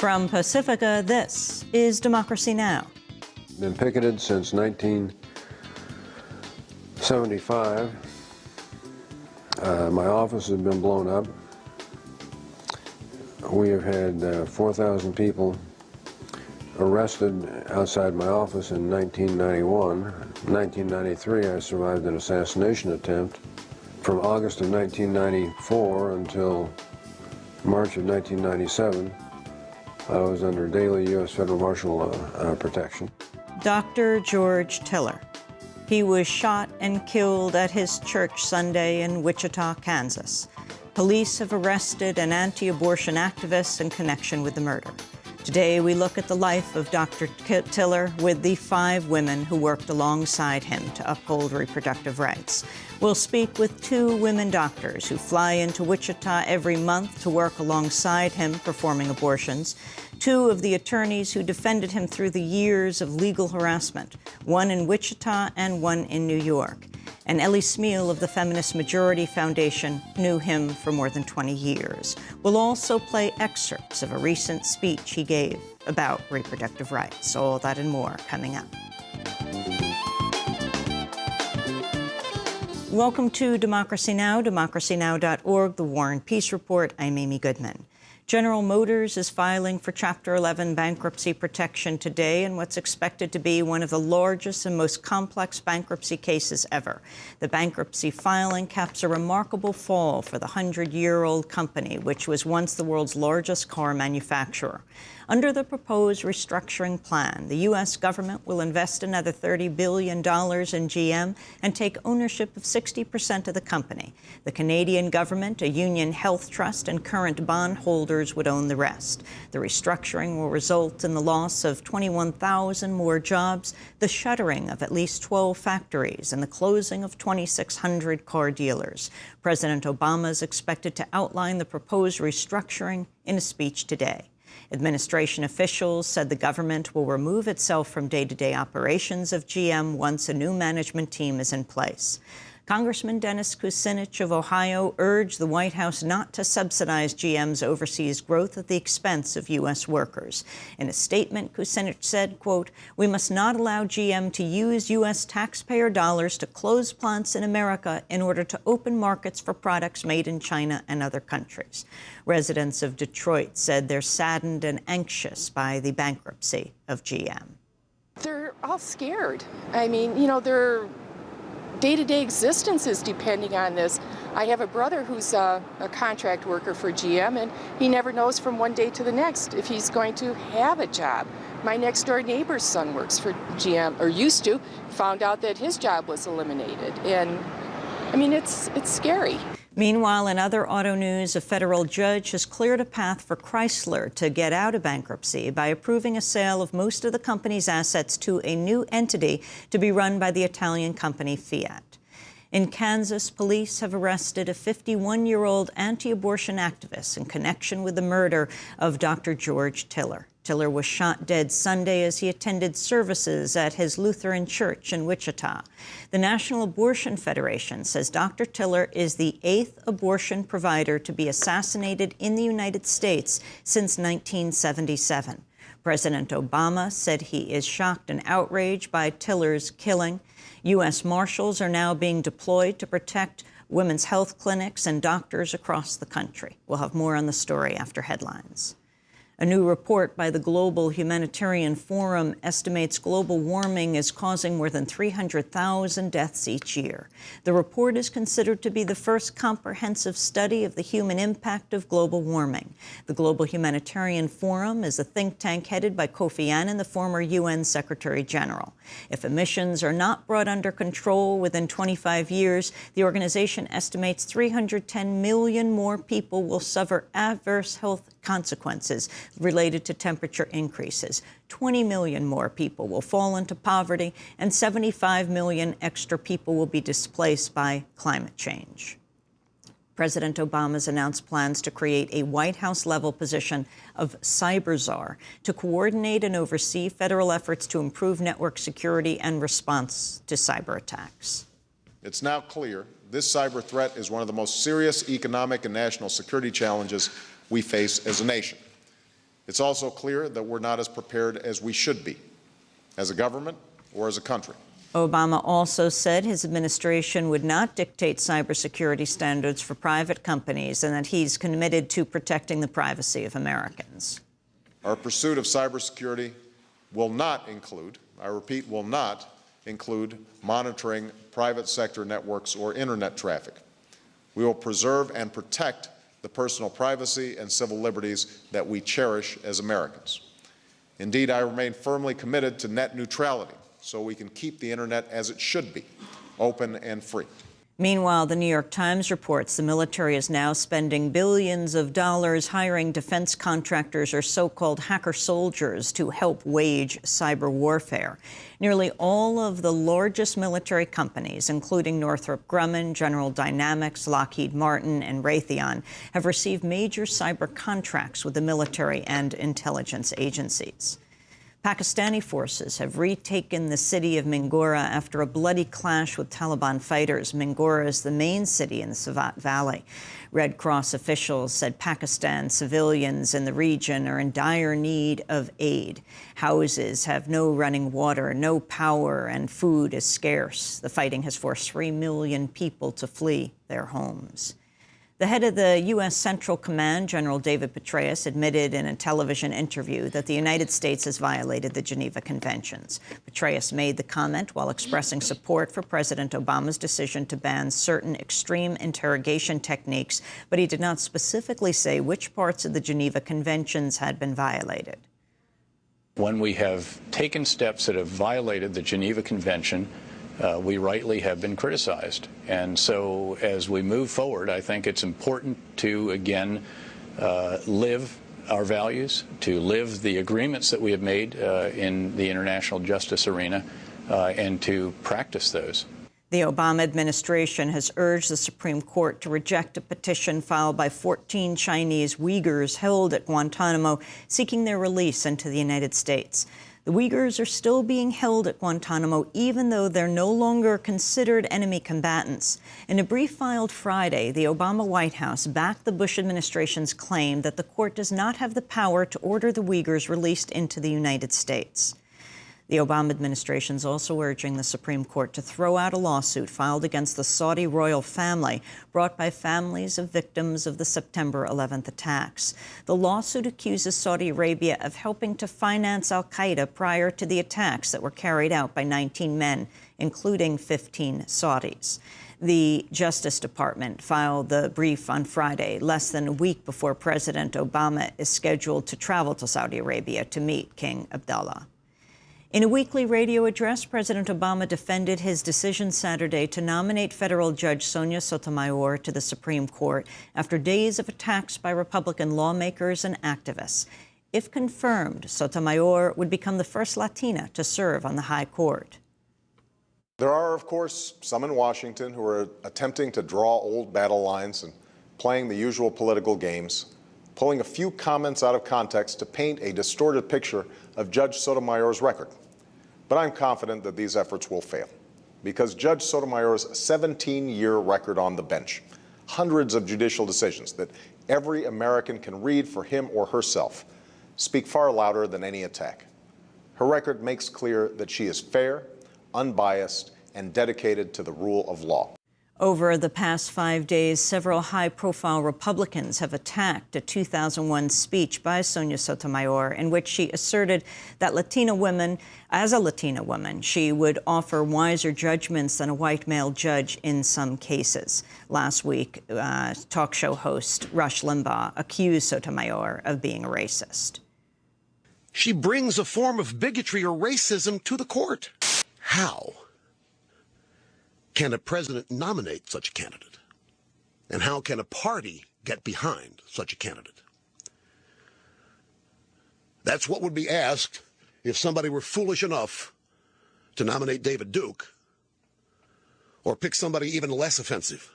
From Pacifica, this is Democracy Now! Been picketed since 1975. My office has been blown up. We have had 4,000 people arrested outside my office in 1991. In 1993, I survived an assassination attempt. From August of 1994 until March of 1997, I was under daily U.S. federal marshal protection. Dr. George Tiller. He was shot and killed at his church Sunday in Wichita, Kansas. Police have arrested an anti-abortion activist in connection with the murder. Today, we look at the life of Dr. Tiller with the 5 women who worked alongside him to uphold reproductive rights. We'll speak with 2 women doctors who fly into Wichita every month to work alongside him performing abortions. 2 of the attorneys who defended him through the years of legal harassment, one in Wichita and one in New York. And Ellie Smeal of the Feminist Majority Foundation knew him for more than 20 years. We'll also play excerpts of a recent speech he gave about reproductive rights. All that and more coming up. Welcome to Democracy Now!, democracynow.org, The War and Peace Report. I'm Amy Goodman. General Motors is filing for Chapter 11 bankruptcy protection today in what's expected to be one of the largest and most complex bankruptcy cases ever. The bankruptcy filing caps a remarkable fall for the 100-year-old company, which was once the world's largest car manufacturer. Under the proposed restructuring plan, the U.S. government will invest another $30 billion in GM and take ownership of 60% of the company. The Canadian government, a union health trust, and current bondholders would own the rest. The restructuring will result in the loss of 21,000 more jobs, the shuttering of at least 12 factories, and the closing of 2,600 car dealers. President Obama is expected to outline the proposed restructuring in a speech today. Administration officials said the government will remove itself from day-to-day operations of GM once a new management team is in place. Congressman Dennis Kucinich of Ohio urged the White House not to subsidize GM's overseas growth at the expense of U.S. workers. In a statement, Kucinich said, quote, "We must not allow GM to use U.S. taxpayer dollars to close plants in America in order to open markets for products made in China and other countries." Residents of Detroit said they're saddened and anxious by the bankruptcy of GM. They're all scared. I mean, you know, their day-to-day existence is depending on this. I have a brother who's a contract worker for GM, and he never knows from one day to the next if he's going to have a job. My next-door neighbor's son works for GM, or used to, found out that his job was eliminated. And, I mean, it's scary. Meanwhile, in other auto news, a federal judge has cleared a path for Chrysler to get out of bankruptcy by approving a sale of most of the company's assets to a new entity to be run by the Italian company Fiat. In Kansas, police have arrested a 51-year-old anti-abortion activist in connection with the murder of Dr. George Tiller. Tiller was shot dead Sunday as he attended services at his Lutheran church in Wichita. The National Abortion Federation says Dr. Tiller is the 8th abortion provider to be assassinated in the United States since 1977. President Obama said he is shocked and outraged by Tiller's killing. U.S. Marshals are now being deployed to protect women's health clinics and doctors across the country. We'll have more on the story after headlines. A new report by the Global Humanitarian Forum estimates global warming is causing more than 300,000 deaths each year. The report is considered to be the first comprehensive study of the human impact of global warming. The Global Humanitarian Forum is a think tank headed by Kofi Annan, the former UN Secretary General. If emissions are not brought under control within 25 years, the organization estimates 310 million more people will suffer adverse health consequences related to temperature increases. 20 million more people will fall into poverty, and 75 million extra people will be displaced by climate change. President Obama's announced plans to create a White House-level position of cyber czar to coordinate and oversee federal efforts to improve network security and response to cyber attacks. It's now clear this cyber threat is one of the most serious economic and national security challenges we face as a nation. It's also clear that we're not as prepared as we should be, as a government or as a country. Obama also said his administration would not dictate cybersecurity standards for private companies and that he's committed to protecting the privacy of Americans. Our pursuit of cybersecurity will not include, I repeat, will not include monitoring private sector networks or internet traffic. We will preserve and protect the personal privacy and civil liberties that we cherish as Americans. Indeed, I remain firmly committed to net neutrality so we can keep the internet as it should be, open and free. Meanwhile, the New York Times reports the military is now spending billions of dollars hiring defense contractors or so-called hacker soldiers to help wage cyber warfare. Nearly all of the largest military companies, including Northrop Grumman, General Dynamics, Lockheed Martin, and Raytheon, have received major cyber contracts with the military and intelligence agencies. Pakistani forces have retaken the city of Mingora after a bloody clash with Taliban fighters. Mingora is the main city in the Swat Valley. Red Cross officials said Pakistan civilians in the region are in dire need of aid. Houses have no running water, no power, and food is scarce. The fighting has forced 3 million people to flee their homes. The head of the U.S. Central Command, General David Petraeus, admitted in a television interview that the United States has violated the Geneva Conventions. Petraeus made the comment while expressing support for President Obama's decision to ban certain extreme interrogation techniques, but he did not specifically say which parts of the Geneva Conventions had been violated. When we have taken steps that have violated the Geneva Convention, we rightly have been criticized. And so as we move forward, I think it's important to, again, live our values, to live the agreements that we have made in the international justice arena, and to practice those. The Obama administration has urged the Supreme Court to reject a petition filed by 14 Chinese Uyghurs held at Guantanamo, seeking their release into the United States. The Uyghurs are still being held at Guantanamo, even though they're no longer considered enemy combatants. In a brief filed Friday, the Obama White House backed the Bush administration's claim that the court does not have the power to order the Uyghurs released into the United States. The Obama administration is also urging the Supreme Court to throw out a lawsuit filed against the Saudi royal family, brought by families of victims of the September 11th attacks. The lawsuit accuses Saudi Arabia of helping to finance al-Qaeda prior to the attacks that were carried out by 19 men, including 15 Saudis. The Justice Department filed the brief on Friday, less than a week before President Obama is scheduled to travel to Saudi Arabia to meet King Abdullah. In a weekly radio address, President Obama defended his decision Saturday to nominate federal Judge Sonia Sotomayor to the Supreme Court after days of attacks by Republican lawmakers and activists. If confirmed, Sotomayor would become the first Latina to serve on the high court. There are, of course, some in Washington who are attempting to draw old battle lines and playing the usual political games, pulling a few comments out of context to paint a distorted picture of Judge Sotomayor's record. But I'm confident that these efforts will fail, because Judge Sotomayor's 17-year record on the bench, hundreds of judicial decisions that every American can read for him or herself, speak far louder than any attack. Her record makes clear that she is fair, unbiased, and dedicated to the rule of law. Over the past 5 days, several high-profile Republicans have attacked a 2001 speech by Sonia Sotomayor in which she asserted that as a Latina woman, she would offer wiser judgments than a white male judge in some cases. Last week, talk show host Rush Limbaugh accused Sotomayor of being a racist. She brings a form of bigotry or racism to the court. How can a president nominate such a candidate? And how can a party get behind such a candidate? That's what would be asked if somebody were foolish enough to nominate David Duke or pick somebody even less offensive